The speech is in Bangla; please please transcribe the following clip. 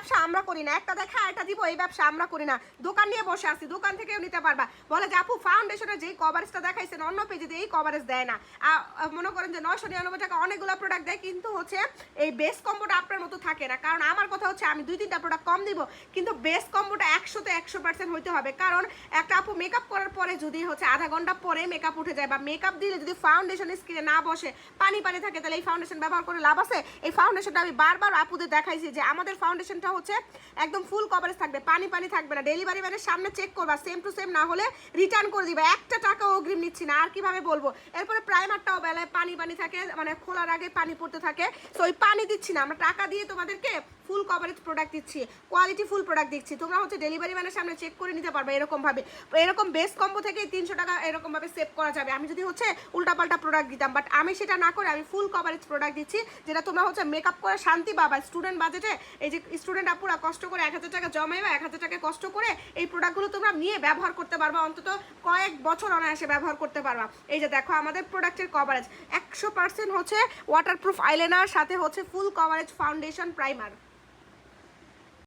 ব্যবসা আমরা করি না, একটা দেখা এটা দিব, এই ব্যবসা আমরা করি না। দোকান নিয়ে বসে আছি, দোকান থেকেও নিতে পারবা। বলে যে আপু ফাউন্ডেশনের যেই কভারেজটা দেখাইছেন অন্য পেজে এই কভারেজ দেয় না। মনে করেন যে 999 টাকা অনেকগুলো প্রোডাক্ট দেয়, কিন্তু হচ্ছে এই বেস কম্বোটা আপনার মতো থাকে না। কারণ আমার কথা হচ্ছে আমি 2-3টা প্রোডাক্ট কম দিব, কিন্তু বেস কম্বোটা 100-তে 100% হইতে হবে। কারণ একটা আপু মেকআপ করার পরে যদি হচ্ছে আধা ঘন্টা পরে মেকআপ উঠে যায়, বা মেকআপ দিলে যদি ফাউন্ডেশন স্কিনে না বসে, পানি পানি থাকে, তাহলে এই ফাউন্ডেশন ব্যবহার করে লাভ আছে? এই ফাউন্ডেশনটা আমি বারবার আপুদের দেখাইছি যে আমাদের ফাউন্ডেশনটা হচ্ছে একদম ফুল কভারেজ থাকবে, পানি পানি থাকবে না। ডেলিভারি ম্যানের সামনে চেক করবা, সেম টু সেম না হলে রিটার্ন করে দিবা। একটা টাকা অগ্রিম নিচ্ছি না, আর কিভাবে বলবো। এরপরে প্রাইমারটাও বেলায় পানি পানি থাকে, মানে খোলার আগে পানি পড়তে থাকে। সো ওই পানি দিচ্ছি না, আমরা টাকা দিয়ে তোমাদেরকে ফুল কভারেজ প্রোডাক্ট দিচ্ছি, কোয়ালিটি ফুল প্রোডাক্ট দিচ্ছি। তোমরা হচ্ছে ডেলিভারি ম্যানের সামনে চেক করে নিতে পারবে এরকমভাবে। এরকম বেস কম্বো থেকে 300 টাকা এরকমভাবে সেভ করা যাবে আমি যদি হচ্ছে উল্টাপাল্টা প্রোডাক্ট দিতাম। বাট আমি সেটা না করে আমি ফুল কভারেজ প্রোডাক্ট দিচ্ছি, যেটা তোমরা হচ্ছে মেকআপ করে শান্তি পাবা। স্টুডেন্ট বাজেটে এই যে স্টুডেন্ট আপুরা কষ্ট করে 1000 টাকা জমাইবা, 1000 টাকা কষ্ট করে এই প্রোডাক্টগুলো তোমরা নিয়ে ব্যবহার করতে পারবা, অন্তত কয়েক বছর অনায়াসে ব্যবহার করতে পারবা। এই যে দেখো আমাদের প্রোডাক্টের কভারেজ 100% হচ্ছে ওয়াটারপ্রুফ আইলাইনার, সাথে হচ্ছে ফুল কভারেজ ফাউন্ডেশন প্রাইমার।